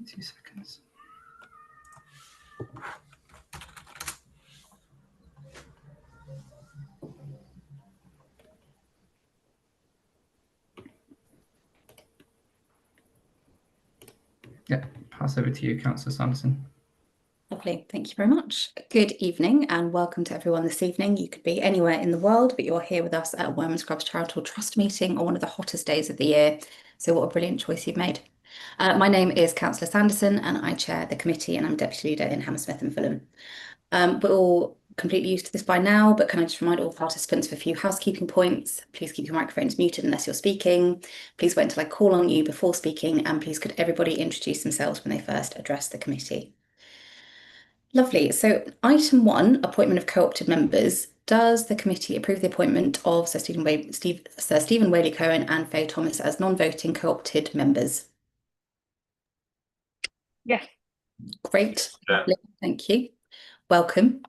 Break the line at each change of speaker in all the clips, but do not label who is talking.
2 seconds. Yeah, pass over to you, Councillor Sanderson.
Lovely, thank you very much. Good evening and welcome to everyone this evening. You could be anywhere in the world, but you're here with us at Wormwood Scrubs Charitable Trust meeting on one of the hottest days of the year. So what a brilliant choice you've made. My name is Councillor Sanderson and I chair the committee and I'm deputy leader in Hammersmith and Fulham. We're all completely used to this by now, but can I just remind all participants of a few housekeeping points? Please keep your microphones muted unless you're speaking. Please wait until I call on you before speaking, and please could everybody introduce themselves when they first address the committee. Lovely. So item 1, appointment of co-opted members. Does the committee approve the appointment of Sir Stephen Whaley-Cohen and Faye Thomas as non-voting co-opted members?
Yes.
Great.
Yeah.
Thank you. Welcome.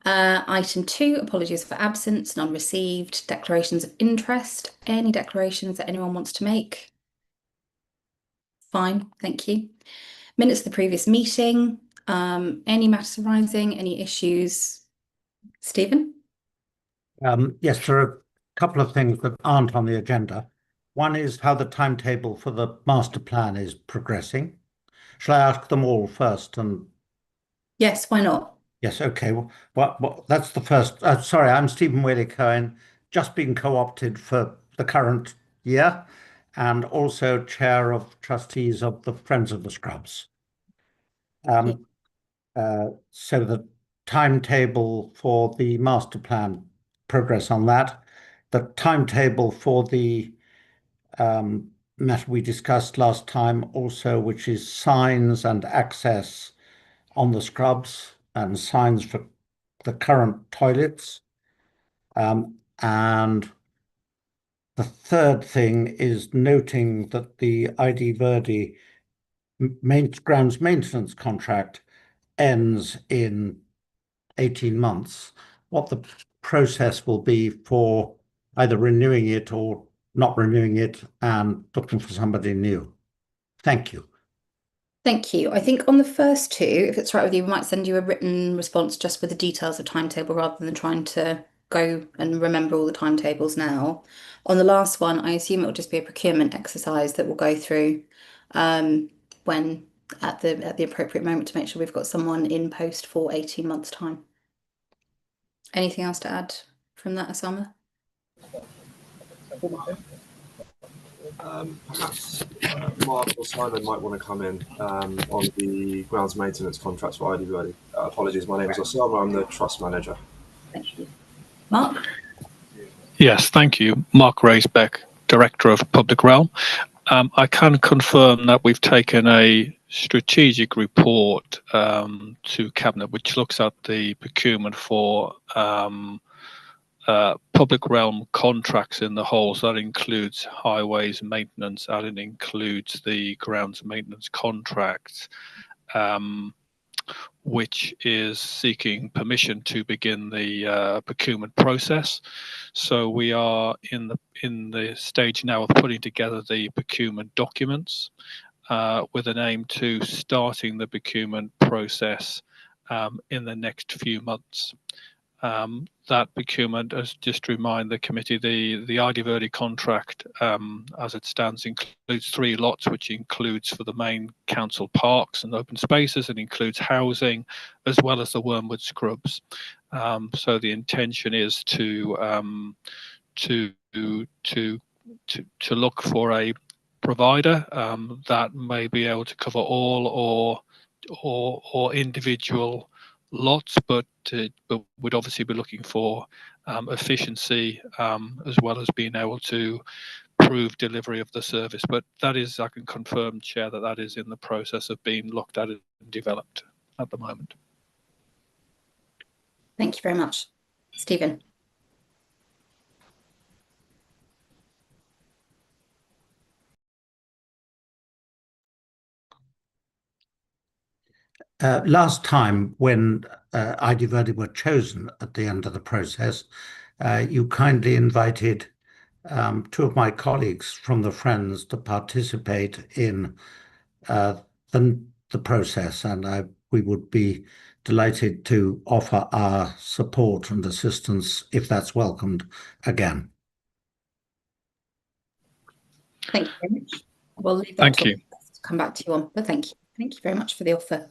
Item 2, apologies for absence, none received. Declarations of interest. Any declarations that anyone wants to make? Fine, thank you. Minutes of the previous meeting. Any matters arising, any issues? Stephen?
Yes, there are a couple of things that aren't on the agenda. One is how the timetable for the master plan is progressing. Shall I ask them all first?
Yes, why not?
Yes, okay. Well, that's the first. Sorry, I'm Stephen Whaley-Cohen, just been co-opted for the current year, and also chair of trustees of the Friends of the Scrubs. So the timetable for the master plan, progress on that. The timetable for the matter we discussed last time also, which is signs and access on the scrubs and signs for the current toilets. And the third thing is noting that the ID Verde grounds maintenance contract ends in 18 months, what the process will be for either renewing it or not renewing it and looking for somebody new. Thank you.
Thank you. I think on the first two, if it's right with you, we might send you a written response just with the details of timetable rather than trying to go and remember all the timetables now. On the last one, I assume it will just be a procurement exercise that we'll go through when at the appropriate moment to make sure we've got someone in post for 18 months' time. Anything else to add from that, Osama?
Perhaps Mark or Simon might want to come in on the grounds maintenance contracts for ID Verde. Apologies, my name is Osama, I'm the trust manager.
Thank you. Mark?
Yes, thank you. Mark Raisbeck, Director of Public Realm. I can confirm that we've taken a strategic report to Cabinet, which looks at the procurement for public realm contracts in the whole. So that includes highways maintenance, and it includes the grounds maintenance contracts, which is seeking permission to begin the procurement process. So we are in the stage now of putting together the procurement documents with an aim to starting the procurement process in the next few months. That procurement, just to remind the committee, the ID Verde contract, as it stands, includes 3 lots, which includes for the main council parks and open spaces. It includes housing, as well as the Wormwood Scrubs. So the intention is to look for a provider that may be able to cover all or individual lots, but we'd obviously be looking for efficiency as well as being able to prove delivery of the service. But that is, I can confirm, Chair, that is in the process of being looked at and developed at the moment.
Thank you very much. Stephen?
Last time when ID Verde were chosen at the end of the process, you kindly invited 2 of my colleagues from the Friends to participate in the the process, and we would be delighted to offer our support and assistance if that's welcomed again.
Thank you very much. We'll leave that
Thank
to
you.
come back to you on, but thank you. Thank you very much for the offer.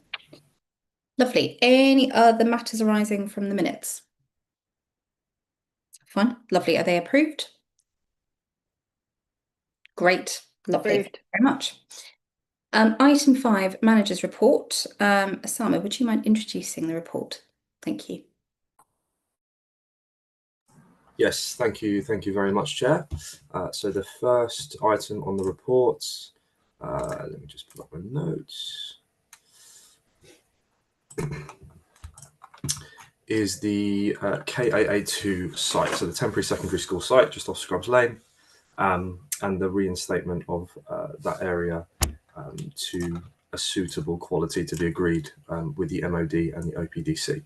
Lovely. Any other matters arising from the minutes? Fine. Lovely. Are they approved? Great. Lovely. Thank you very much. Item 5, Manager's Report. Osama, would you mind introducing the report? Thank you.
Yes, thank you very much, Chair. So the first item on the report, let me just pull up my notes, is the KAA2 site, so the temporary secondary school site just off Scrubs Lane, and the reinstatement of that area to a suitable quality to be agreed with the MOD and the OPDC.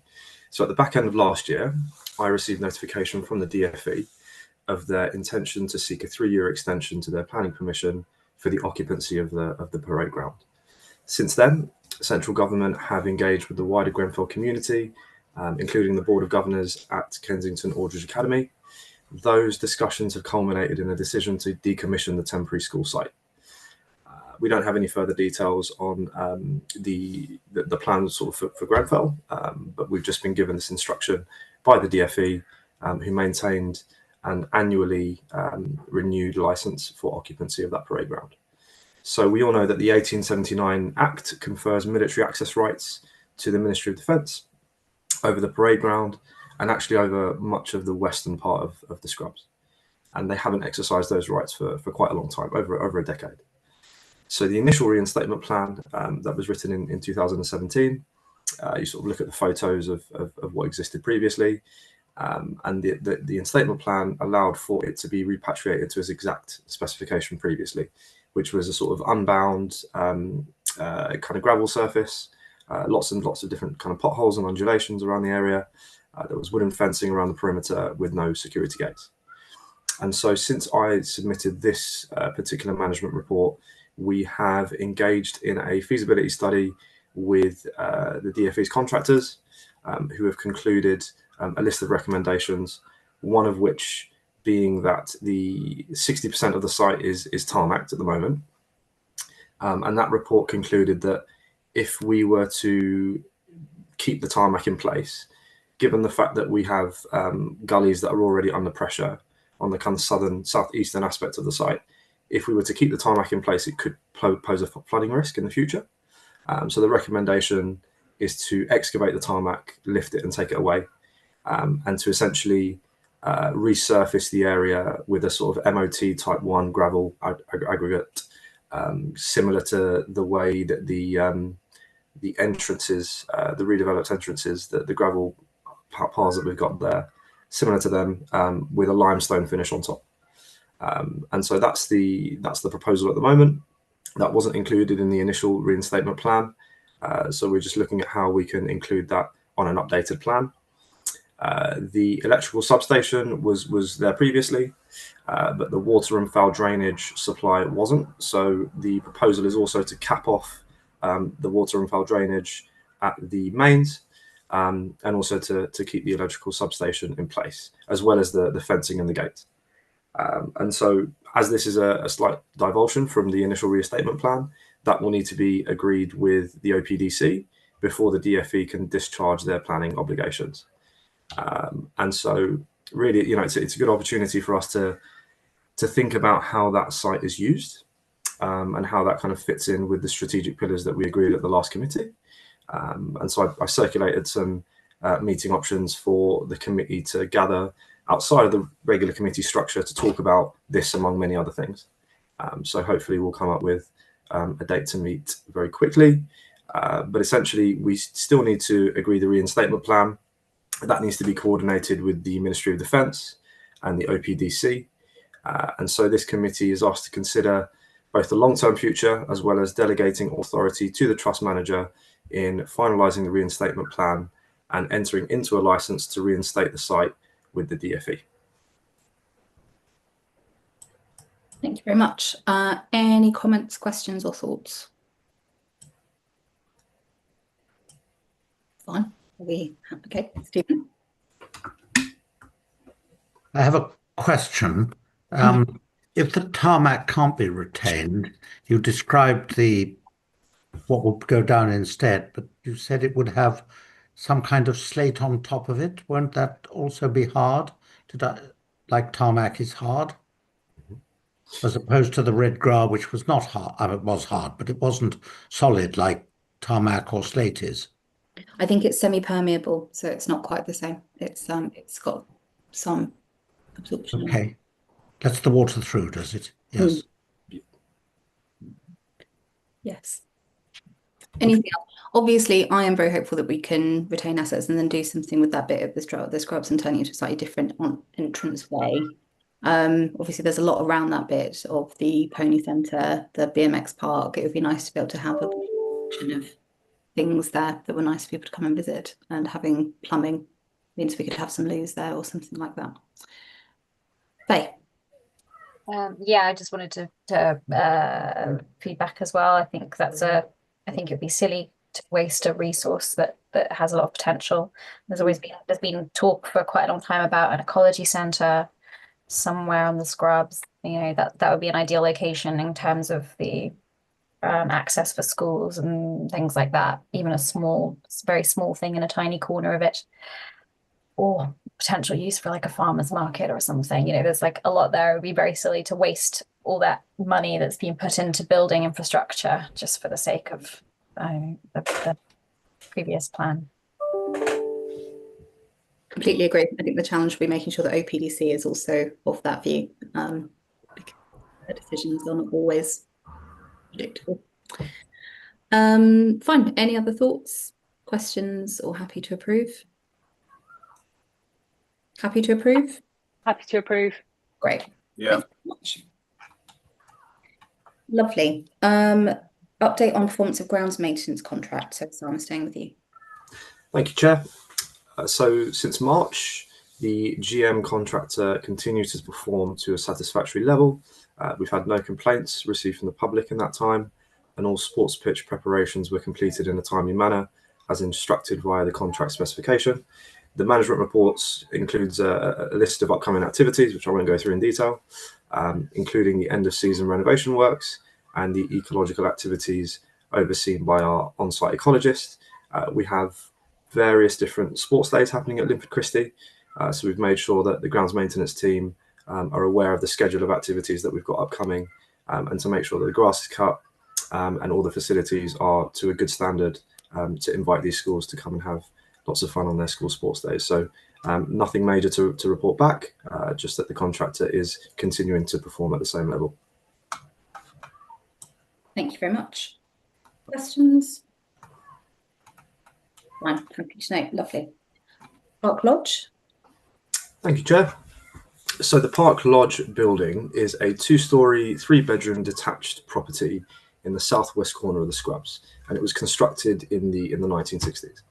So at the back end of last year, I received notification from the DfE of their intention to seek a 3-year extension to their planning permission for the occupancy of the parade ground. Since then, central government have engaged with the wider Grenfell community, including the Board of Governors at Kensington Aldridge Academy. Those discussions have culminated in a decision to decommission the temporary school site. We don't have any further details on the plans sort of for Grenfell, but we've just been given this instruction by the DfE, who maintained an annually renewed license for occupancy of that parade ground. So we all know that the 1879 Act confers military access rights to the Ministry of Defence over the parade ground and actually over much of the western part of the Scrubs. And they haven't exercised those rights for quite a long time, over a decade. So the initial reinstatement plan that was written in 2017, you sort of look at the photos of what existed previously, and the instatement plan allowed for it to be repatriated to its exact specification previously, which was a sort of unbound kind of gravel surface, lots and lots of different kind of potholes and undulations around the area. There was wooden fencing around the perimeter with no security gates. And so since I submitted this particular management report, we have engaged in a feasibility study with the DfE's contractors, who have concluded a list of recommendations, one of which being that the 60% of the site is tarmacked at the moment. And that report concluded that if we were to keep the tarmac in place, given the fact that we have gullies that are already under pressure on the kind of southeastern aspect of the site, if we were to keep the tarmac in place, it could pose a flooding risk in the future. So the recommendation is to excavate the tarmac, lift it and take it away, and to essentially resurface the area with a sort of MOT type 1 gravel aggregate, similar to the way that the entrances, the redeveloped entrances, the gravel paths that we've got there, similar to them, with a limestone finish on top. And so that's the proposal at the moment. That wasn't included in the initial reinstatement plan. So we're just looking at how we can include that on an updated plan. The electrical substation was there previously, but the water and foul drainage supply wasn't. So the proposal is also to cap off the water and foul drainage at the mains, and also to keep the electrical substation in place, as well as the fencing and the gates. And so as this is a slight divulsion from the initial reinstatement plan, that will need to be agreed with the OPDC before the DfE can discharge their planning obligations. And so really, you know, it's a good opportunity for us to think about how that site is used, and how that kind of fits in with the strategic pillars that we agreed at the last committee. And so I circulated some meeting options for the committee to gather outside of the regular committee structure to talk about this, among many other things. So hopefully we'll come up with a date to meet very quickly. But essentially, we still need to agree the reinstatement plan. That needs to be coordinated with the Ministry of Defence and the OPDC. And so this committee is asked to consider both the long-term future as well as delegating authority to the trust manager in finalising the reinstatement plan and entering into a licence to reinstate the site with the DfE.
Thank you very much. Any comments, questions or thoughts? Okay, Stephen.
I have a question. If the tarmac can't be retained, you described what would go down instead, but you said it would have some kind of slate on top of it. Won't that also be hard? Like tarmac is hard? As opposed to the red gra, which was not hard. I mean, it was hard, but it wasn't solid like tarmac or slate is.
I think it's semi-permeable, so it's not quite the same. It's got some absorption.
Okay. Lets the water through, does it? Yes.
Yes. Anything else? Obviously, I am very hopeful that we can retain assets and then do something with that bit of the scrubs and turn it into a slightly different entrance way. Obviously, there's a lot around that bit of the pony centre, the BMX park. It would be nice to be able to have a collection of things there that were nice for people to come and visit, and having plumbing means we could have some loos there or something like that. Faye.
Yeah, I just wanted to feedback as well. I think it'd be silly to waste a resource that has a lot of potential. There's been talk for quite a long time about an ecology centre somewhere on the scrubs. That would be an ideal location in terms of the access for schools and things like that. Even a very small thing in a tiny corner of it, or potential use for like a farmer's market or something. There's like a lot there. It would be very silly to waste all that money that's been put into building infrastructure just for the sake of the previous plan.
Completely agree. I think the challenge will be making sure that OPDC is also of that view, because the decisions are not always predictable. Fine. Any other thoughts, questions, or happy to approve? Happy to approve?
Happy to approve.
Great.
Yeah.
Thank you very much. Lovely. Update on performance of grounds maintenance contract. So Sam, I'm staying with you.
Thank you, Chair. So since March, the GM contractor continues to perform to a satisfactory level. We've had no complaints received from the public in that time, and all sports pitch preparations were completed in a timely manner, as instructed via the contract specification. The management reports includes a list of upcoming activities, which I won't go through in detail, including the end of season renovation works and the ecological activities overseen by our on-site ecologist. We have various different sports days happening at Linford Christie, so we've made sure that the grounds maintenance team are aware of the schedule of activities that we've got upcoming, and to make sure that the grass is cut and all the facilities are to a good standard to invite these schools to come and have lots of fun on their school sports days. So nothing major to report back, just that the contractor is continuing to perform at the same level.
Thank you very much. Questions? Fine, happy to know. Lovely. Park Lodge.
Thank you, Chair. So the Park Lodge building is a 2-storey, 3-bedroom detached property in the southwest corner of the Scrubs, and it was constructed in the 1960s.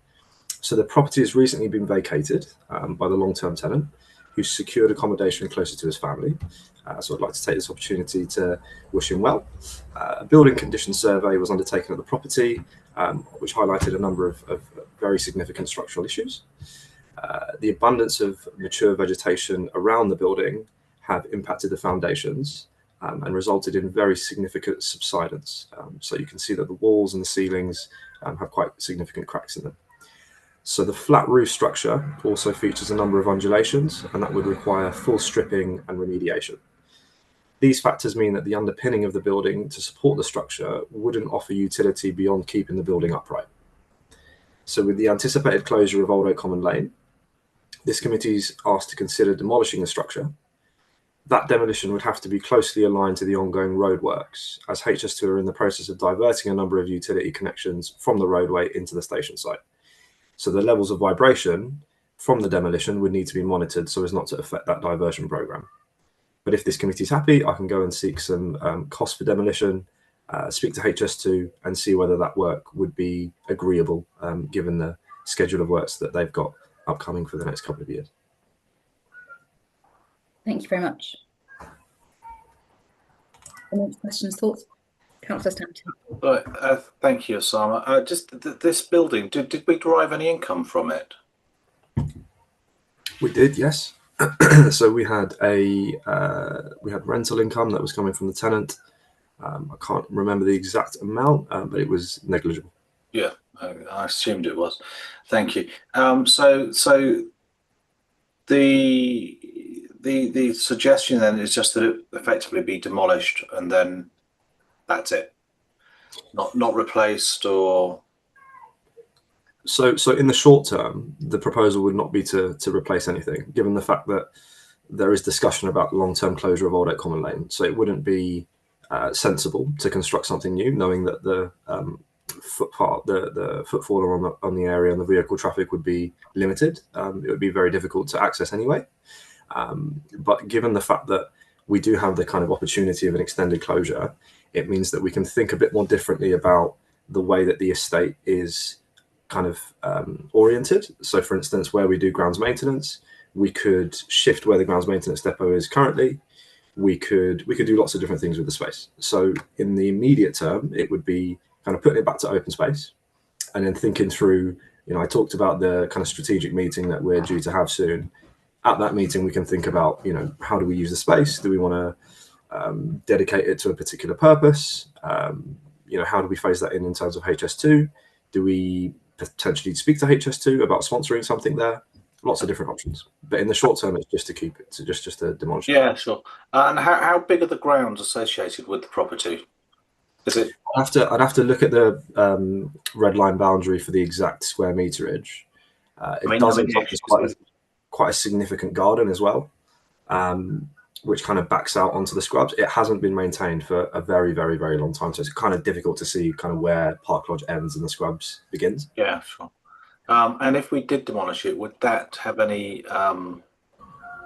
So the property has recently been vacated by the long-term tenant, who's secured accommodation closer to his family. So I'd like to take this opportunity to wish him well. A building condition survey was undertaken at the property, which highlighted a number of very significant structural issues. The abundance of mature vegetation around the building have impacted the foundations and resulted in very significant subsidence. So you can see that the walls and the ceilings have quite significant cracks in them. So the flat roof structure also features a number of undulations, and that would require full stripping and remediation. These factors mean that the underpinning of the building to support the structure wouldn't offer utility beyond keeping the building upright. So with the anticipated closure of Old Oak Common Lane, this committee is asked to consider demolishing the structure. That demolition would have to be closely aligned to the ongoing roadworks, as HS2 are in the process of diverting a number of utility connections from the roadway into the station site. So the levels of vibration from the demolition would need to be monitored so as not to affect that diversion programme. But if this committee is happy, I can go and seek some cost for demolition, speak to HS2 and see whether that work would be agreeable given the schedule of works that they've got upcoming for the next couple of years.
Thank you very much. Any questions, thoughts? Councillor Stanton.
Right, thank you, Osama. Just this building, did we derive any income from it?
We did, yes. So we had rental income that was coming from the tenant. I can't remember the exact amount, but it was negligible.
Yeah, I assumed it was. Thank you. So the suggestion then is just that it effectively be demolished and then that's it, not replaced or.
So in the short term, the proposal would not be to replace anything, given the fact that there is discussion about long-term closure of Old Oak Common Lane. So it wouldn't be sensible to construct something new, knowing that the footfall on the area and the vehicle traffic would be limited. It would be very difficult to access anyway. But given the fact that we do have the kind of opportunity of an extended closure, it means that we can think a bit more differently about the way that the estate is kind of oriented. So for instance, where we do grounds maintenance, we could shift where the grounds maintenance depot is currently. We could do lots of different things with the space. So in the immediate term, it would be kind of putting it back to open space and then thinking through, I talked about the kind of strategic meeting that we're due to have soon. At that meeting, we can think about, how do we use the space? Do we want to dedicate it to a particular purpose? How do we phase that in terms of HS2? Do we potentially speak to HS2 about sponsoring something there? Lots of different options. But in the short term, it's just to keep it, just to demolish it.
Yeah, sure. And how big are the grounds associated with the property? Is it?
I'd have to look at the red line boundary for the exact square meterage. It does encompass quite a significant garden as well, which kind of backs out onto the scrubs. It hasn't been maintained for a very, very, very long time, so it's kind of difficult to see kind of where Park Lodge ends and the scrubs begins.
Yeah, sure. And if we did demolish it, would that have any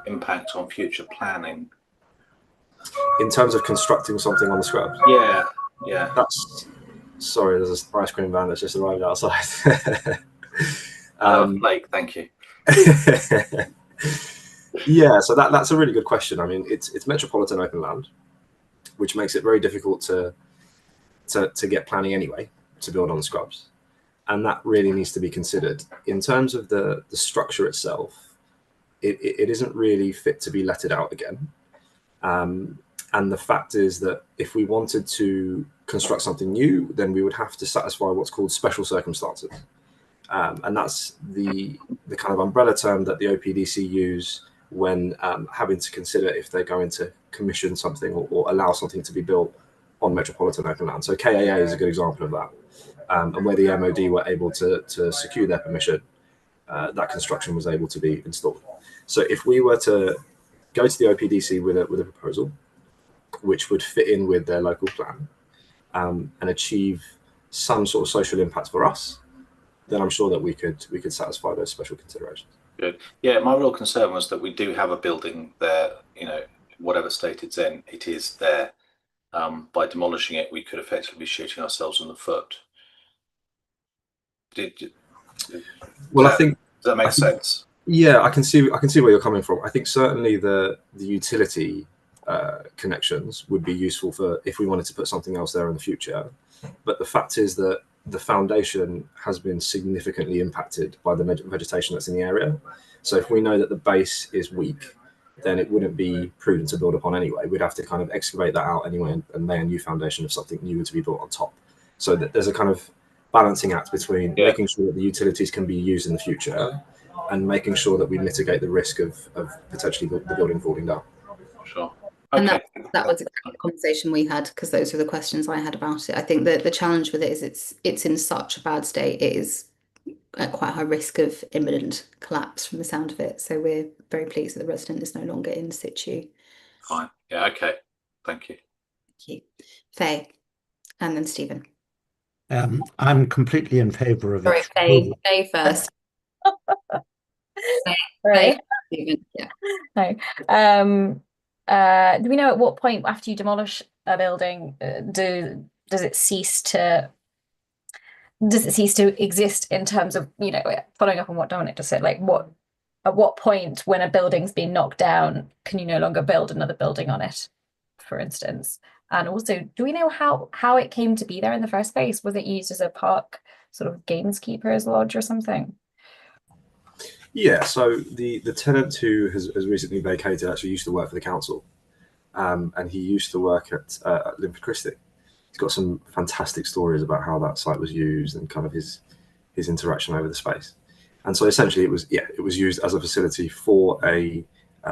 impact on future planning?
In terms of constructing something on the scrubs?
Yeah.
Sorry, there's an ice cream van that's just arrived outside.
Blake, thank you.
Yeah, so that's a really good question. I mean, it's metropolitan open land, which makes it very difficult to get planning anyway to build on the scrubs, and that really needs to be considered. In terms of the structure itself, it isn't really fit to be letted out again. And the fact is that if we wanted to construct something new, then we would have to satisfy what's called special circumstances. And that's the kind of umbrella term that the OPDC use when having to consider if they're going to commission something or allow something to be built on metropolitan open land. So KAA is a good example of that. And where the MOD were able to secure their permission, that construction was able to be installed. So if we were to go to the OPDC with a proposal, which would fit in with their local plan and achieve some sort of social impact for us, then I'm sure that we could satisfy those special considerations.
Good. Yeah, my real concern was that we do have a building there, whatever state it's in, it is there. By demolishing it, we could effectively be shooting ourselves in the foot. I think, does that make sense?
Yeah, I can see where you're coming from. I think certainly the utility connections would be useful for if we wanted to put something else there in the future. But the fact is that the foundation has been significantly impacted by the vegetation that's in the area. So if we know that the base is weak, then it wouldn't be prudent to build upon anyway. We'd have to kind of excavate that out anyway and lay a new foundation of something new to be built on top. So that there's a kind of balancing act between making sure that the utilities can be used in the future and making sure that we mitigate the risk of potentially the building falling down.
Sure.
And that was exactly the conversation we had, because those were the questions I had about it. I think that the challenge with it is it's in such a bad state. It is at quite high risk of imminent collapse from the sound of it. So we're very pleased that the resident is no longer in situ.
Fine. Yeah. Okay. Thank you.
Thank you. Faye, and then Stephen.
I'm completely in favour of
it. Sorry, Faye first.
Right.
Stephen, yeah.
No. Do we know at what point after you demolish a building does it cease to exist in terms of, following up on what Dominic just said, at what point when a building's been knocked down can you no longer build another building on it, for instance? And also, do we know how it came to be there in the first place? Was it used as a park sort of gameskeeper's lodge or something?
Yeah, so the tenant who has recently vacated actually used to work for the council, and he used to work at Linford Christie. He's got some fantastic stories about how that site was used and kind of his interaction over the space. And so essentially, it was used as a facility for a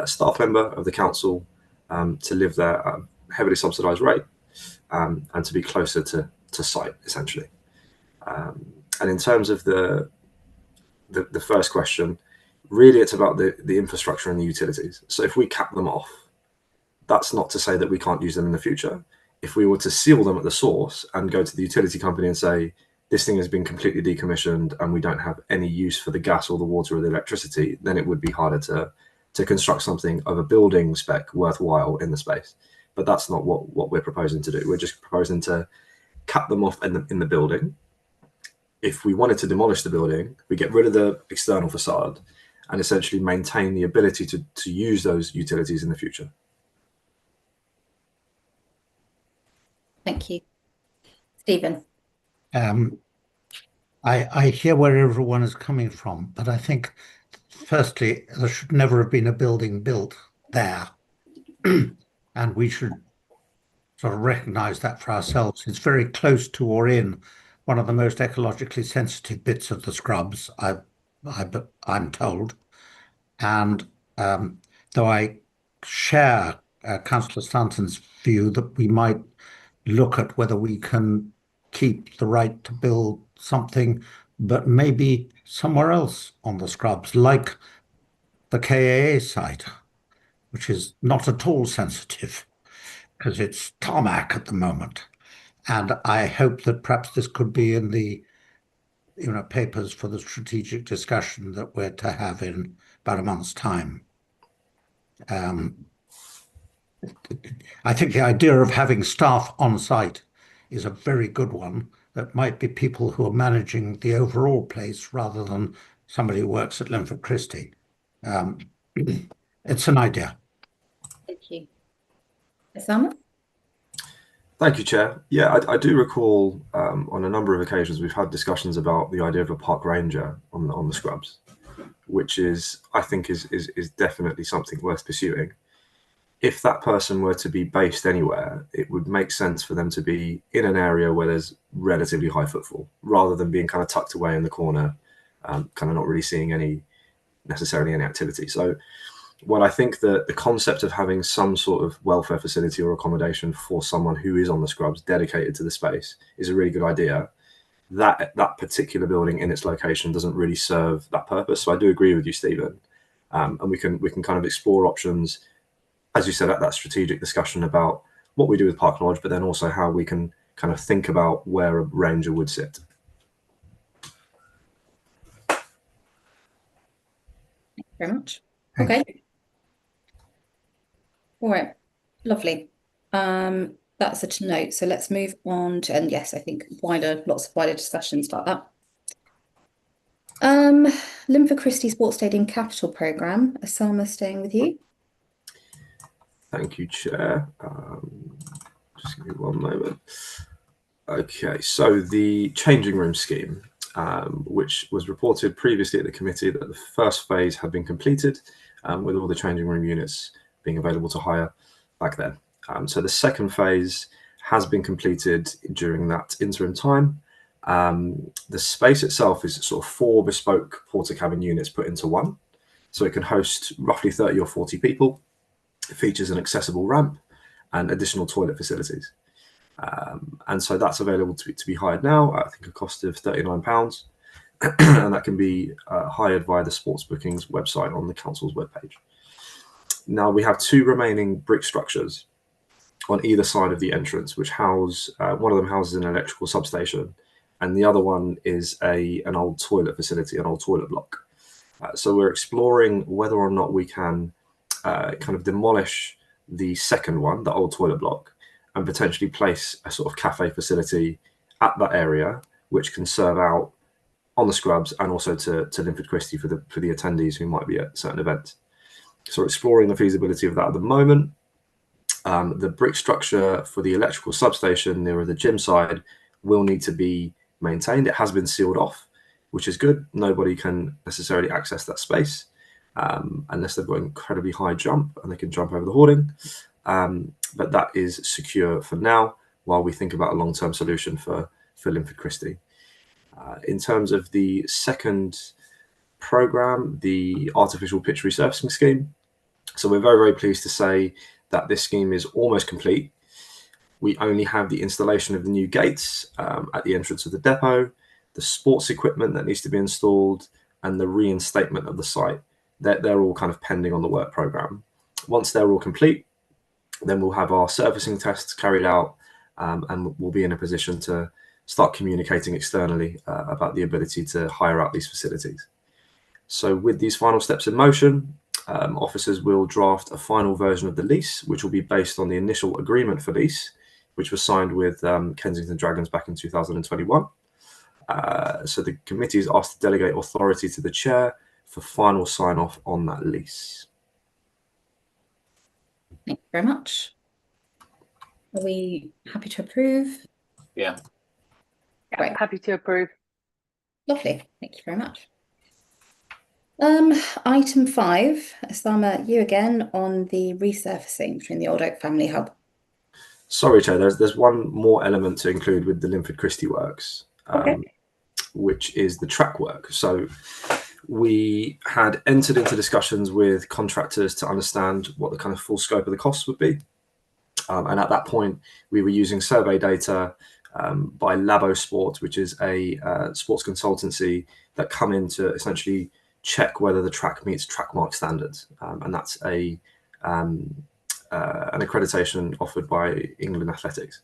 staff member of the council to live there at a heavily subsidised rate and to be closer to site, essentially. And in terms of the first question, really it's about the infrastructure and the utilities. So if we cap them off, that's not to say that we can't use them in the future. If we were to seal them at the source and go to the utility company and say, this thing has been completely decommissioned and we don't have any use for the gas or the water or the electricity, then it would be harder to construct something of a building spec worthwhile in the space. But that's not what we're proposing to do. We're just proposing to cap them off in the building. If we wanted to demolish the building, we get rid of the external facade and essentially maintain the ability to use those utilities in the future.
Thank you. Stephen.
I hear where everyone is coming from, but I think, firstly, there should never have been a building built there. And we should sort of recognize that for ourselves. It's very close to or in one of the most ecologically sensitive bits of the Scrubs, I'm told. And though I share Councillor Stanton's view that we might look at whether we can keep the right to build something, but maybe somewhere else on the Scrubs, like the KAA site, which is not at all sensitive because it's tarmac at the moment. And I hope that perhaps this could be in the papers for the strategic discussion that we're to have in about a month's time. I think the idea of having staff on site is a very good one. That might be people who are managing the overall place rather than somebody who works at Linford Christie. It's an idea.
Thank you. Osama?
Thank you, Chair. Yeah, I do recall on a number of occasions we've had discussions about the idea of a park ranger on the Scrubs, which I think is definitely something worth pursuing. If that person were to be based anywhere, it would make sense for them to be in an area where there's relatively high footfall, rather than being kind of tucked away in the corner, kind of not really seeing necessarily any activity. So while I think that the concept of having some sort of welfare facility or accommodation for someone who is on the Scrubs dedicated to the space is a really good idea, that particular building in its location doesn't really serve that purpose. So I do agree with you, Stephen. And we can kind of explore options, as you said, at that strategic discussion about what we do with Park Lodge, but then also how we can kind of think about where a ranger would sit.
Thank you very much. Okay. All right. Lovely. That's a to note. So let's move on to, and yes, I think lots of wider discussions like that. Linford Christie Sports Stadium Capital Programme. Osama, staying with you.
Thank you, Chair. Just give me one moment. Okay, so the changing room scheme, which was reported previously at the committee that the first phase had been completed, with all the changing room units being available to hire back then. So the second phase has been completed during that interim time. The space itself is sort of 4 bespoke porter cabin units put into one. So it can host roughly 30 or 40 people. It features an accessible ramp and additional toilet facilities. And so that's available to be hired now at, I think, a cost of £39. And that can be hired via the sports bookings website on the council's webpage. Now we have 2 remaining brick structures on either side of the entrance, which house, one of them houses an electrical substation, and the other one is an old toilet facility, an old toilet block. So we're exploring whether or not we can kind of demolish the second one, the old toilet block, and potentially place a sort of cafe facility at that area, which can serve out on the Scrubs and also to Linford Christie for the attendees who might be at certain events. So we're exploring the feasibility of that at the moment. The brick structure for the electrical substation near the gym side will need to be maintained. It has been sealed off, which is good. Nobody can necessarily access that space unless they've got an incredibly high jump and they can jump over the hoarding. But that is secure for now while we think about a long-term solution for Linford Christie. In terms of the second program, the artificial pitch resurfacing scheme. So we're very, very pleased to say that this scheme is almost complete. We only have the installation of the new gates at the entrance of the depot, the sports equipment that needs to be installed, and the reinstatement of the site. They're all kind of pending on the work program. Once they're all complete, then we'll have our surfacing tests carried out, and we'll be in a position to start communicating externally about the ability to hire out these facilities. So with these final steps in motion, officers will draft a final version of the lease, which will be based on the initial agreement for lease, which was signed with Kensington Dragons back in 2021. So the committee is asked to delegate authority to the chair for final sign-off on that lease.
Thank you very much. Are we happy to approve?
Yeah.
Great.
Happy to approve.
Lovely. Thank you very much. Item 5, Osama, you again on the resurfacing between the Old Oak Family Hub.
Sorry, Chair, there's one more element to include with the Linford Christie works, which is the track work. So we had entered into discussions with contractors to understand what the kind of full scope of the costs would be. And at that point, we were using survey data by Labo Sport, which is a sports consultancy that come in to essentially check whether the track meets trackmark standards. And that's an accreditation offered by England Athletics.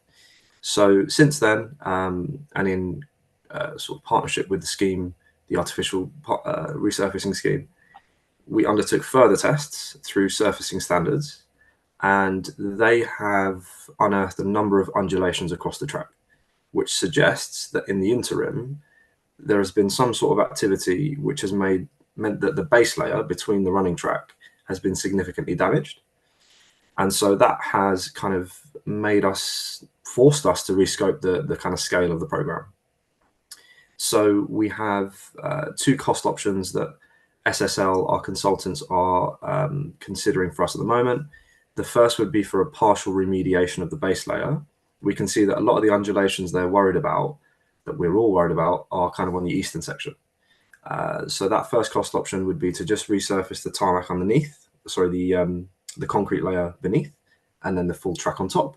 So since then, and in sort of partnership with the scheme, the artificial resurfacing scheme, we undertook further tests through surfacing standards, and they have unearthed a number of undulations across the track, which suggests that in the interim, there has been some sort of activity which has meant that the base layer between the running track has been significantly damaged. And so that has kind of forced us to rescope the kind of scale of the program. So we have 2 cost options that SSL, our consultants, are considering for us at the moment. The first would be for a partial remediation of the base layer. We can see that a lot of the undulations they're worried about, that we're all worried about, are kind of on the eastern section. So that first cost option would be to just resurface the tarmac underneath, the concrete layer beneath, and then the full track on top.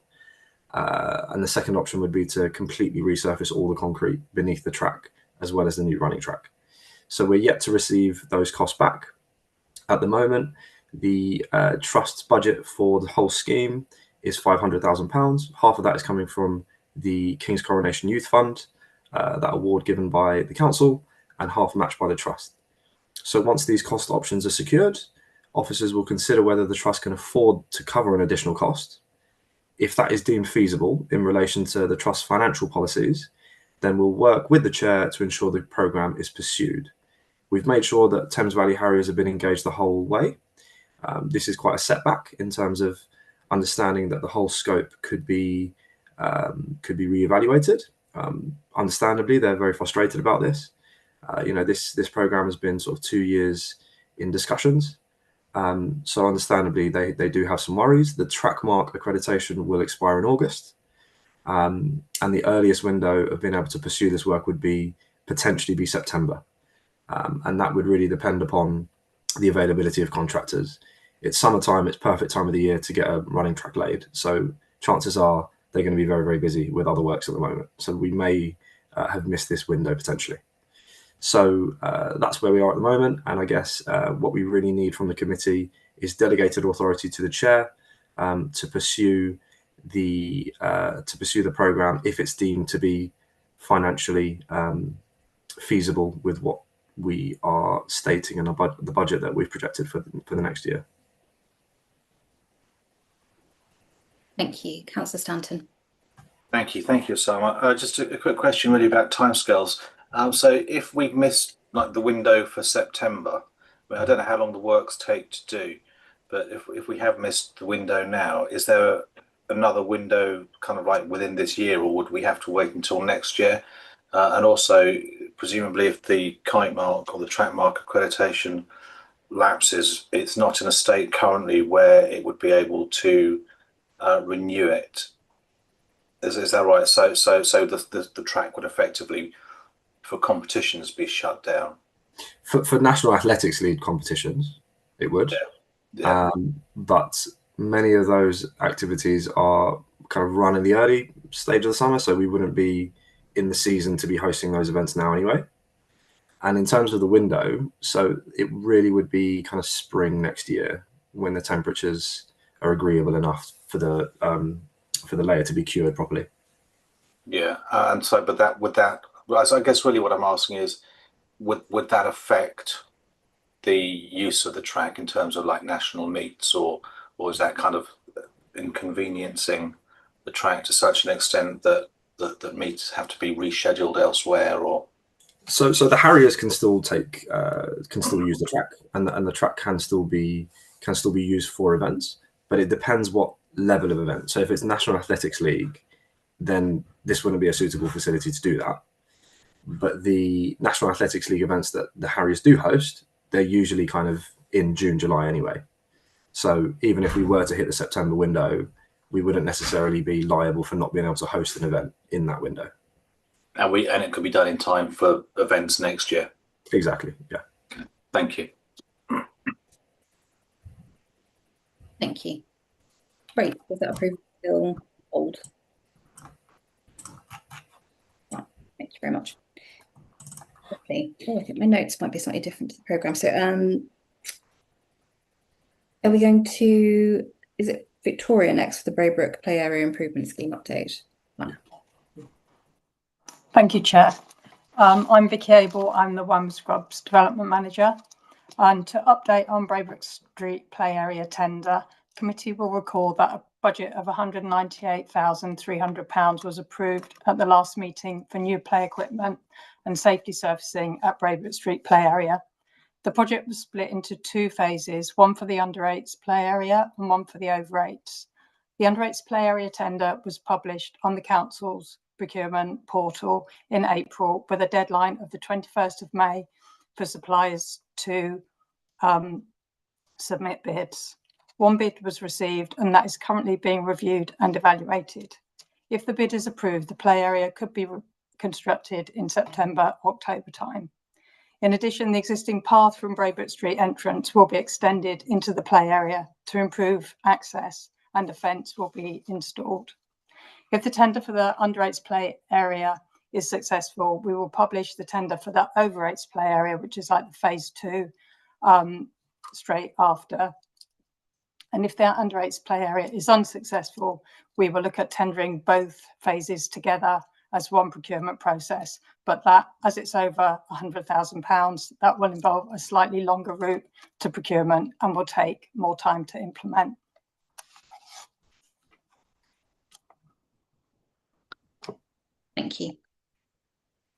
And the second option would be to completely resurface all the concrete beneath the track, as well as the new running track. So we're yet to receive those costs back. At the moment, the trust's budget for the whole scheme is £500,000. Half of that is coming from the King's Coronation Youth Fund, that award given by the council, and half matched by the trust. So once these cost options are secured, officers will consider whether the trust can afford to cover an additional cost. If that is deemed feasible in relation to the trust's financial policies, then we'll work with the chair to ensure the programme is pursued. We've made sure that Thames Valley Harriers have been engaged the whole way. This is quite a setback in terms of understanding that the whole scope could be reevaluated. Understandably, they're very frustrated about this. This programme has been sort of 2 years in discussions. So understandably, they do have some worries. The trackmark accreditation will expire in August. And the earliest window of being able to pursue this work would potentially be September. And that would really depend upon the availability of contractors. It's summertime, it's perfect time of the year to get a running track laid. So chances are they're going to be very, very busy with other works at the moment. So we may have missed this window potentially. So that's where we are at the moment. And I guess what we really need from the committee is delegated authority to the chair to pursue the programme if it's deemed to be financially feasible with what we are stating in the budget that we've projected for the next year.
Thank you. Councillor Stanton.
Thank you, Osama. Just a quick question really about timescales. So if we've missed like the window for September, I don't know how long the works take to do. But if we have missed the window now, is there another window kind of like within this year, or would we have to wait until next year? And also, presumably, if the kite mark or the track mark accreditation lapses, it's not in a state currently where it would be able to renew it. Is that right? So the track would effectively, for competitions, be shut down.
For National Athletics League competitions, it would.
Yeah.
But many of those activities are kind of run in the early stage of the summer, so we wouldn't be in the season to be hosting those events now anyway. And in terms of the window, so it really would be kind of spring next year when the temperatures are agreeable enough for the layer to be cured properly.
Yeah, and so, but that would that. So I guess really what I'm asking is, would that affect the use of the track in terms of like national meets, or is that kind of inconveniencing the track to such an extent that that meets have to be rescheduled elsewhere, or?
So the Harriers can still take can still use the track, and the track can still be used for events, but it depends what level of event. So if it's National Athletics League, then this wouldn't be a suitable facility to do that. But the National Athletics League events that the Harriers do host, they're usually kind of in June, July anyway. So even if we were to hit the September window, we wouldn't necessarily be liable for not being able to host an event in that window.
And it could be done in time for events next year.
Exactly. Yeah.
Okay. Thank you.
Thank you. Great. Was that approval still hold? Right. Thank you very much. Lovely. Oh, I think my notes might be slightly different to the programme. So are we going to, is it Victoria next for the Braybrook Play Area Improvement Scheme update?
Thank you, Chair. I'm Vicky Abel. I'm the Wormwood Scrubs Development Manager. And to update on Braybrook Street Play Area tender, committee will recall that a budget of £198,300 was approved at the last meeting for new play equipment and safety surfacing at Braybrook Street Play Area. The project was split into two phases, one for the under-8s play area and one for the over-8s. The under-8s play area tender was published on the Council's procurement portal in April with a deadline of the 21st of May for suppliers to submit bids. One bid was received and that is currently being reviewed and evaluated. If the bid is approved, the play area could be constructed in September, October time. In addition, the existing path from Braybrook Street entrance will be extended into the play area to improve access, and a fence will be installed. If the tender for the under-8s play area is successful, we will publish the tender for the over-8s play area, which is like the phase 2, straight after. And if the under-8s play area is unsuccessful, we will look at tendering both phases together as one procurement process, but that, as it's over £100,000, that will involve a slightly longer route to procurement and will take more time to implement.
Thank you.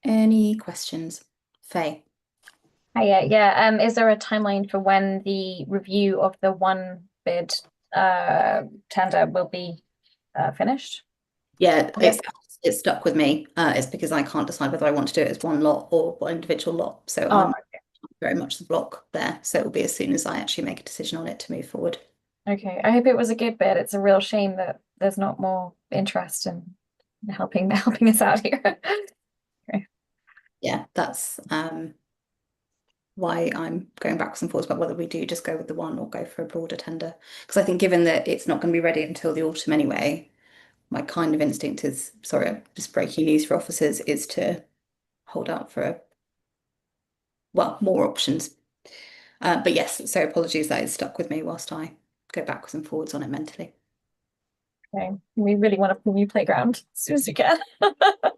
Any questions? Faye?
Yeah. Is there a timeline for when the review of the one bid tender will be finished?
Yeah, it's stuck with me. It's because I can't decide whether I want to do it as one lot or one individual lot. So I'm very much the block there. So it will be as soon as I actually make a decision on it to move forward.
Okay, I hope it was a good bid. It's a real shame that there's not more interest in helping us out here. Okay.
Yeah, that's why I'm going backwards and forwards about whether we do just go with the one or go for a broader tender. Because I think given that it's not going to be ready until the autumn anyway, my kind of instinct is, sorry, I'm just breaking news for officers, is to hold out for more options. But yes, so apologies, that is stuck with me whilst I go backwards and forwards on it mentally.
Okay, we really want a new playground as soon as we can.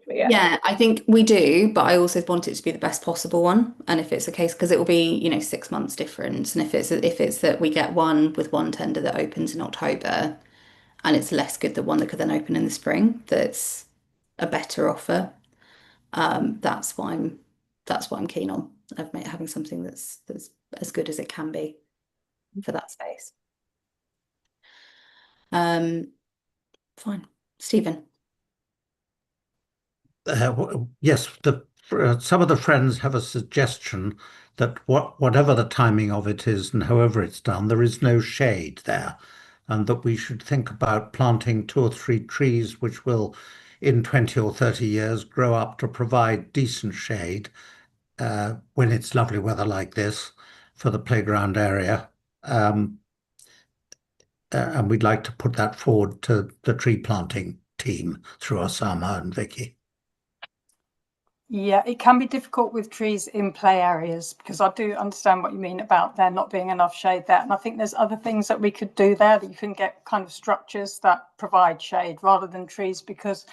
Yeah, I think we do, but I also want it to be the best possible one. And if it's a case, because it will be 6 months difference, and if it's that we get one with one tender that opens in October, and it's less good than one that could then open in the spring, that's a better offer. That's why I'm keen on having something that's as good as it can be for that space. Fine. Stephen.
Yes, some of the friends have a suggestion that whatever the timing of it is and however it's done, there is no shade there, and that we should think about planting 2 or 3 trees which will, in 20 or 30 years, grow up to provide decent shade when it's lovely weather like this for the playground area. And we'd like to put that forward to the tree planting team through Osama and Vicky.
Yeah, it can be difficult with trees in play areas, because I do understand what you mean about there not being enough shade there. And I think there's other things that we could do there, that you can get kind of structures that provide shade rather than trees, because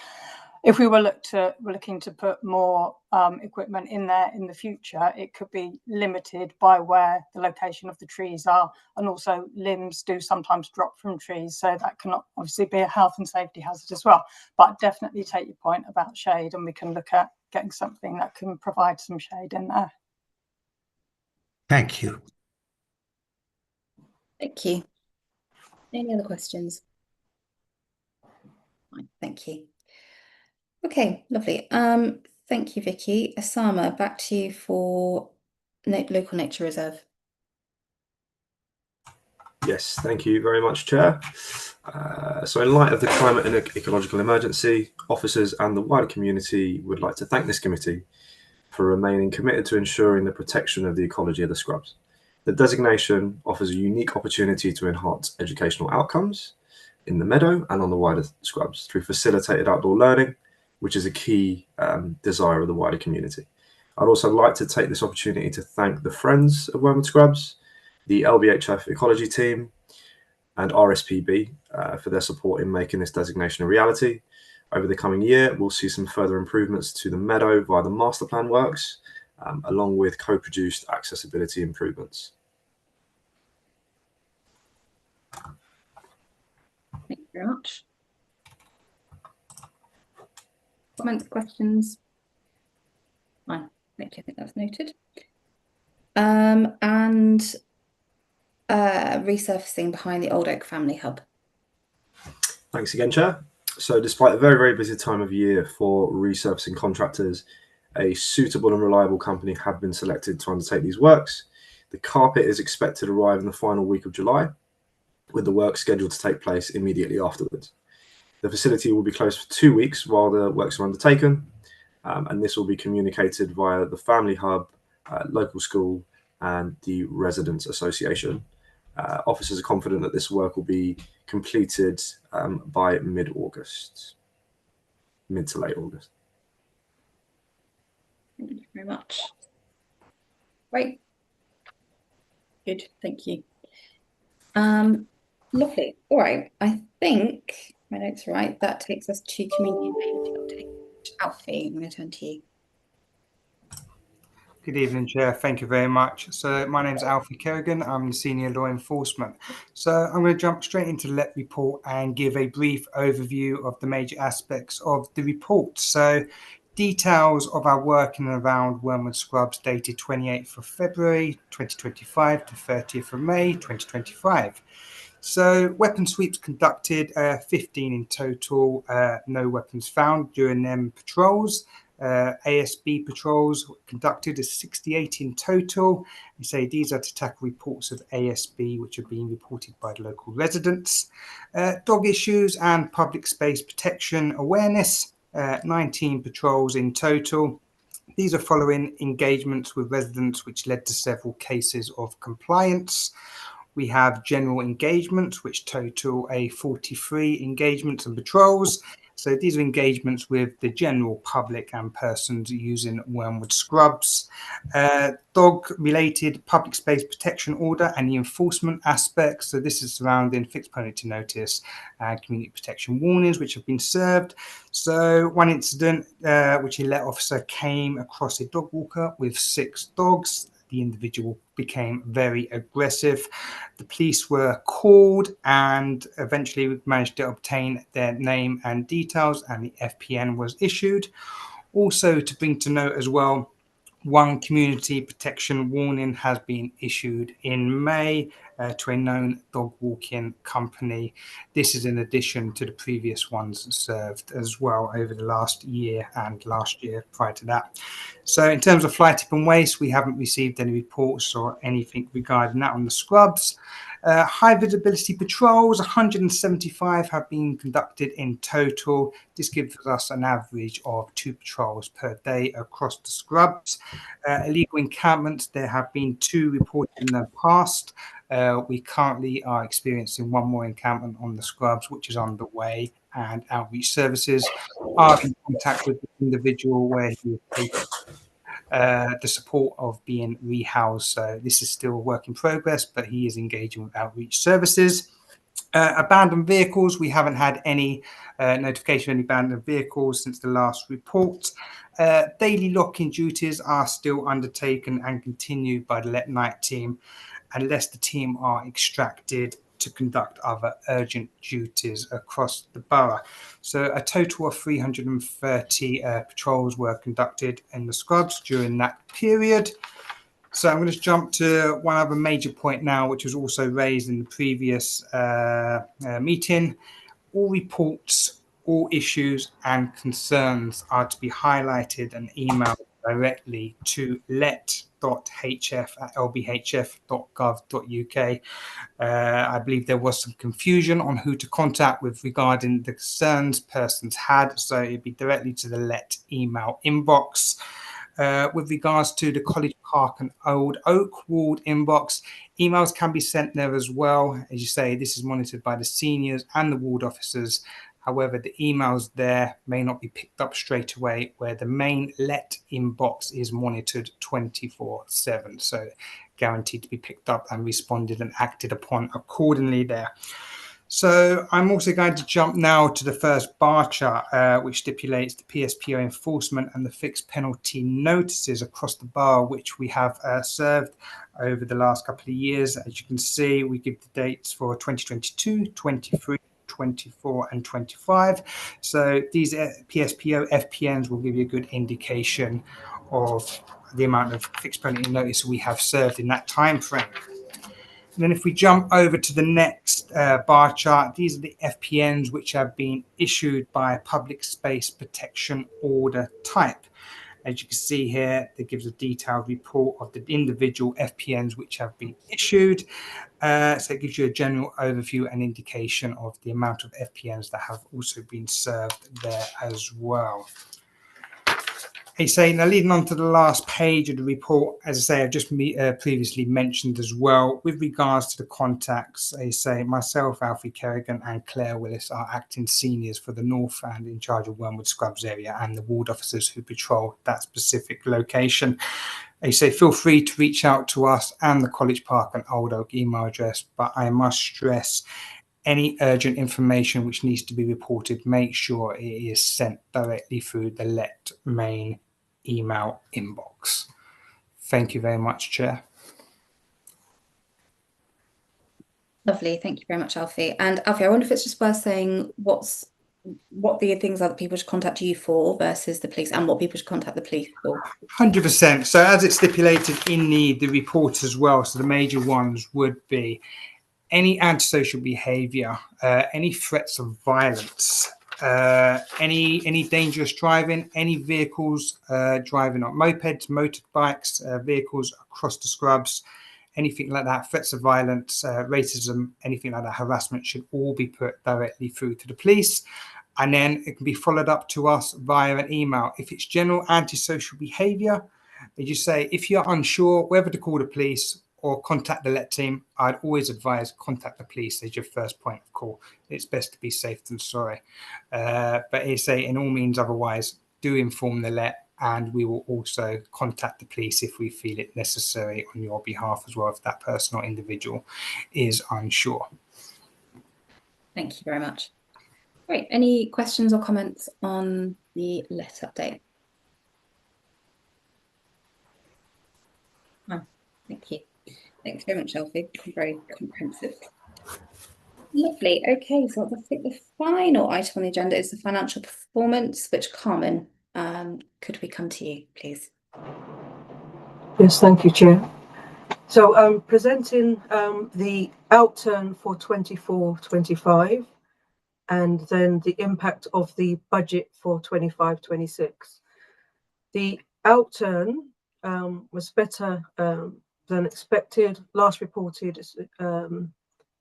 if we were looking to put more equipment in there in the future, it could be limited by where the location of the trees are. And also limbs do sometimes drop from trees, so that can obviously be a health and safety hazard as well. But definitely take your point about shade, and we can look at getting something that can provide some shade in there.
Thank you.
Thank you. Any other questions? Fine, thank you. Okay, lovely. Thank you, Vicky. Osama, back to you for local nature reserve.
Yes, thank you very much, Chair. So in light of the climate and ecological emergency, officers and the wider community would like to thank this committee for remaining committed to ensuring the protection of the ecology of the scrubs. The designation offers a unique opportunity to enhance educational outcomes in the meadow and on the wider scrubs through facilitated outdoor learning, which is a key desire of the wider community. I'd also like to take this opportunity to thank the Friends of Wormwood Scrubs, the LBHF Ecology Team, and RSPB for their support in making this designation a reality. Over the coming year, we'll see some further improvements to the meadow via the master plan works, along with co-produced accessibility improvements.
Thank you very much. Comments, questions? Fine, thank you. I think that's noted. And resurfacing behind the Old Oak Family Hub.
Thanks again, Chair. So despite a very, very busy time of year for resurfacing contractors, a suitable and reliable company have been selected to undertake these works. The carpet is expected to arrive in the final week of July, with the work scheduled to take place immediately afterwards. The facility will be closed for 2 weeks while the works are undertaken, and this will be communicated via the Family Hub, local school, and the Residents Association. Officers are confident that this work will be completed by mid-August, mid to late August.
Thank you very much. Great. Good, thank you. Lovely. All right, I think my notes are right. That takes us to community update. Alfie, I'm going to turn to you.
Good evening, Chair. Thank you very much. So my name is Alfie Kerrigan. I'm the Senior Law Enforcement. So I'm going to jump straight into the LEP report and give a brief overview of the major aspects of the report. So details of our work in and around Wormwood Scrubs dated 28th of February 2025 to 30th of May 2025. So weapon sweeps conducted, 15 in total, no weapons found during them patrols. ASB patrols conducted is 68 in total. We say these are to tackle reports of ASB which are being reported by the local residents. Dog issues and public space protection awareness, 19 patrols in total. These are following engagements with residents which led to several cases of compliance. We have general engagements, which total a 43 engagements and patrols. So these are engagements with the general public and persons using Wormwood Scrubs. Dog-related public space protection order and the enforcement aspects. So this is surrounding fixed penalty notice and community protection warnings, which have been served. So one incident, which a let officer came across a dog walker with 6 dogs. The individual became very aggressive. The police were called and eventually managed to obtain their name and details, and the FPN was issued. Also to bring to note as well, one community protection warning has been issued in May to a known dog walking company. This is in addition to the previous ones served as well over the last year and last year prior to that. So in terms of fly tip and waste, we haven't received any reports or anything regarding that on the scrubs. High visibility patrols, 175 have been conducted in total. This gives us an average of 2 patrols per day across the scrubs. Illegal encampments, there have been 2 reported in the past. We currently are experiencing 1 more encampment on the scrubs, which is underway, and outreach services are in contact with the individual where he is taking the support of being rehoused. So this is still a work in progress, but he is engaging with outreach services. Abandoned vehicles, we haven't had any notification of any abandoned vehicles since the last report. Daily lock-in duties are still undertaken and continued by the Let Night team, unless the team are extracted to conduct other urgent duties across the borough. So a total of 330 patrols were conducted in the scrubs during that period. So I'm going to jump to one other major point now, which was also raised in the previous meeting. All reports, all issues and concerns are to be highlighted and emailed directly to let.hf@lbhf.gov.uk. I believe there was some confusion on who to contact with regarding the concerns persons had, so it'd be directly to the Let email inbox. With regards to the College Park and Old Oak ward inbox, emails can be sent there as well. As you say, this is monitored by the seniors and the ward officers. However, the emails there may not be picked up straight away, where the main Let inbox is monitored 24/7. So guaranteed to be picked up and responded and acted upon accordingly there. So I'm also going to jump now to the first bar chart, which stipulates the PSPO enforcement and the fixed penalty notices across the bar, which we have served over the last couple of years. As you can see, we give the dates for 2022, 23, 24 and 25. So these PSPO FPNs will give you a good indication of the amount of fixed penalty notice we have served in that time frame. And then if we jump over to the next bar chart, these are the FPNs which have been issued by a public space protection order type. As you can see here, it gives a detailed report of the individual FPNs which have been issued. So it gives you a general overview and indication of the amount of FPNs that have also been served there as well. Now leading on to the last page of the report, as I say, I've just previously mentioned as well, with regards to the contacts, myself, Alfie Kerrigan and Claire Willis are acting seniors for the North and in charge of Wormwood Scrubs area and the ward officers who patrol that specific location. Feel free to reach out to us and the College Park and Old Oak email address, but I must stress, any urgent information which needs to be reported, make sure it is sent directly through the Let main email inbox. Thank you very much, Chair.
Lovely, thank you very much, Alfie. And Alfie, I wonder if it's just worth saying what the things are that people should contact you for versus the police, and what people should contact the police for.
100%. So as it's stipulated in the report as well, so the major ones would be any antisocial behaviour, any threats of violence, any dangerous driving, any vehicles driving on mopeds, motorbikes, vehicles across the scrubs, anything like that, threats of violence, racism, anything like that, harassment should all be put directly through to the police. And then it can be followed up to us via an email. If it's general antisocial behaviour, as you say, if you're unsure whether to call the police or contact the Let team, I'd always advise contact the police as your first point of call. It's best to be safe than sorry. But in all means otherwise, do inform the Let, and we will also contact the police if we feel it necessary on your behalf as well, if that person or individual is unsure.
Thank you very much. Great. Any questions or comments on the Let update? Oh, thank you. Thanks very much, Alfie. Very comprehensive. Lovely. Okay, so I think the final item on the agenda is the financial performance, which Carmen, could we come to you, please?
Yes, thank you, Chair. So I'm presenting the outturn for 24-25 and then the impact of the budget for 25-26. The outturn was better than expected. Last reported, it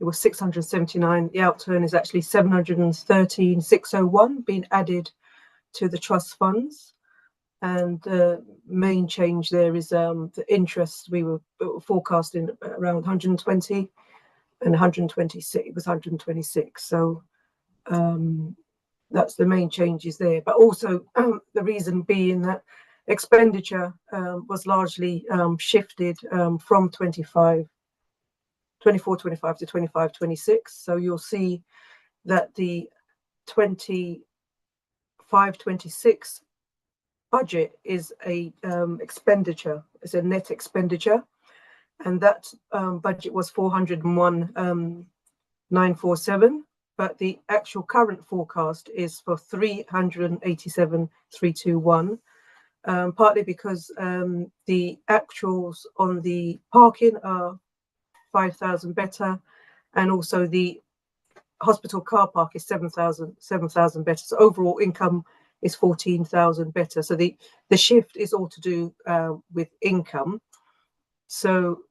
was 679. The outturn is actually 713,601 being added to the trust funds. And the main change there is the interest. We were forecasting around 120 and 126. It was 126. So that's the main changes there. But also the reason being that expenditure was largely shifted from 24-25 to 25-26. So you'll see that the 25-26 budget is a expenditure, it's a net expenditure, and that budget was 401,947, but the actual current forecast is for 387,321, partly because the actuals on the parking are 5,000 better, and also the hospital car park is 7,000 better. So overall income is 14,000 better. So the shift is all to do with income. So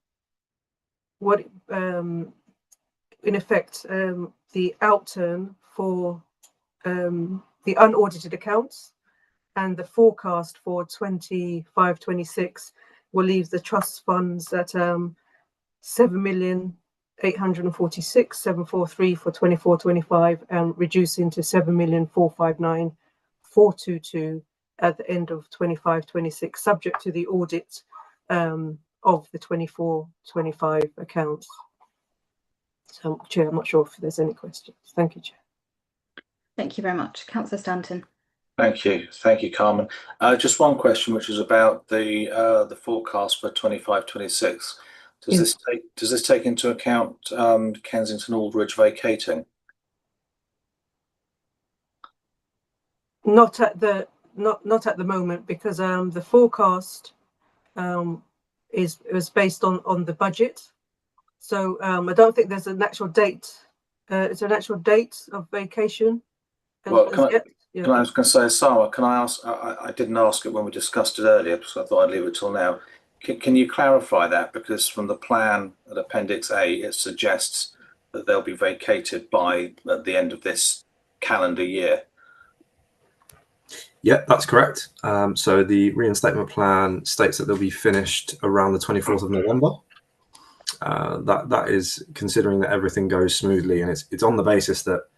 what in effect the outturn for the unaudited accounts and the forecast for 25-26 will leave the trust funds at 7,846,743 for 24-25 and reducing to 7,459,422 at the end of 25-26, subject to the audit of the 24-25 accounts. So, Chair, I'm not sure if there's any questions. Thank you, Chair.
Thank you very much. Councillor Stanton.
Thank you, Carmen. Just one question, which is about the forecast for 25-26. Does this take into account Kensington Aldridge vacating?
Not at the moment, because the forecast is based on the budget. So I don't think there's an actual date. It's an actual date of vacation.
Well, I was going to say, Sarah, can I ask? I didn't ask it when we discussed it earlier, so I thought I'd leave it till now. Can you clarify that? Because from the plan at Appendix A, it suggests that they'll be vacated by at the end of this calendar year.
Yeah, that's correct. So the reinstatement plan states that they'll be finished around the 24th of November. That is considering that everything goes smoothly, and it's on the basis that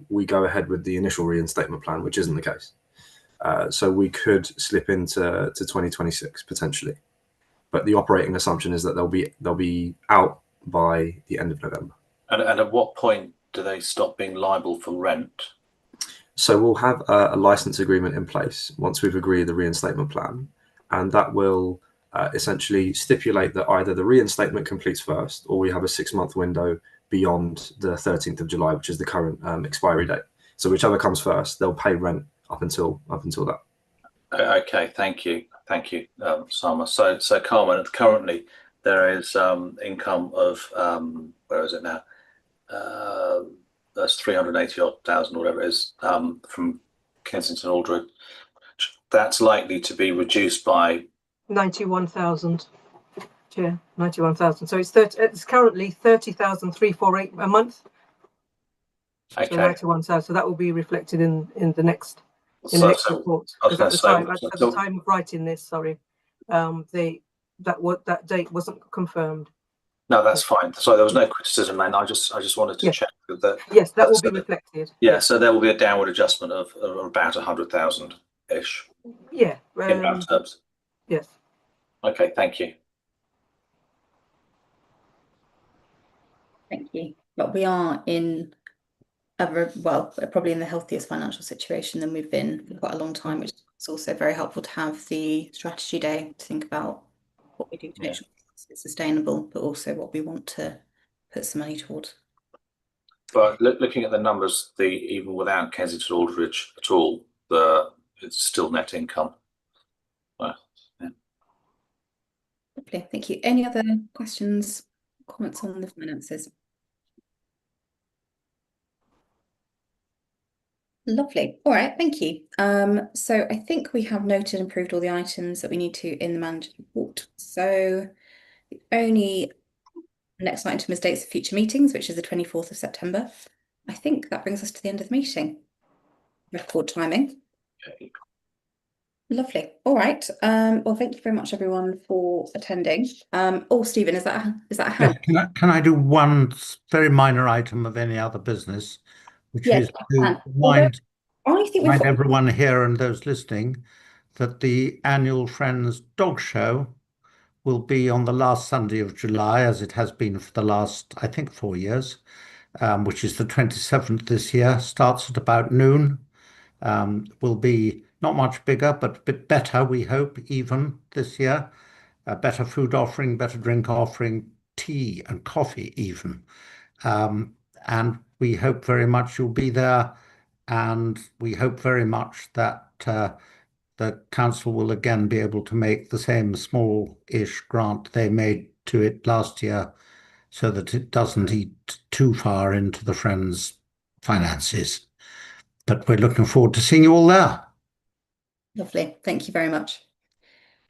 we go ahead with the initial reinstatement plan, which isn't the case. So we could slip into 2026 potentially, but the operating assumption is that they'll be out by the end of November.
And at what point do they stop being liable for rent?
So we'll have a license agreement in place once we've agreed the reinstatement plan, and that will essentially stipulate that either the reinstatement completes first, or we have a 6-month window beyond the 13th of July, which is the current expiry date. So whichever comes first, they'll pay rent up until that.
Okay, thank you, Sama. So Carmen, currently there is income of where is it now? That's 380,000 or whatever it is from Kensington Aldridge. That's likely to be reduced by
91,000. Chair, 91,000. So it's currently 30,348 a month.
Okay.
So 91,000. So that will be reflected in the next report. Because at the time of writing this, sorry, that date wasn't confirmed.
No, that's fine. So there was no criticism, and I just wanted to check that.
Yes, that will be reflected.
Yeah, so there will be a downward adjustment of about 100,000 ish.
Yeah.
In round terms.
Yes.
Okay, thank you.
Thank you. But we are in probably in the healthiest financial situation than we've been for quite a long time, which is also very helpful to have the strategy day to think about what we do to make sure it's sustainable, but also what we want to put some money towards.
But looking at the numbers, even without Kensington Aldridge at all, it's still net income. Well, yeah.
Lovely, thank you. Any other questions, comments on the finances? Lovely. All right, thank you. So I think we have noted and approved all the items that we need to in the manager's report. So the only next item is dates of future meetings, which is the 24th of September. I think that brings us to the end of the meeting. Record timing. Lovely. All right. Well, thank you very much, everyone, for attending. Oh, Stephen, is that a hand?
Yes, can I do one very minor item of any other business, which
Yes,
is to
I think we've
remind
got
everyone here and those listening that the annual Friends Dog Show will be on the last Sunday of July, as it has been for the last, I think, 4 years, which is the 27th this year. Starts at about noon. Will be not much bigger, but a bit better, we hope, even this year. A better food offering, better drink offering, tea and coffee even. And we hope very much you'll be there. And we hope very much that the council will again be able to make the same small-ish grant they made to it last year so that it doesn't eat too far into the Friends' finances. But we're looking forward to seeing you all there.
Lovely. Thank you very much.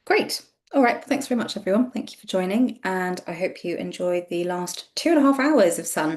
Great. All right. Thanks very much, everyone. Thank you for joining. And I hope you enjoy the last 2.5 hours of sun.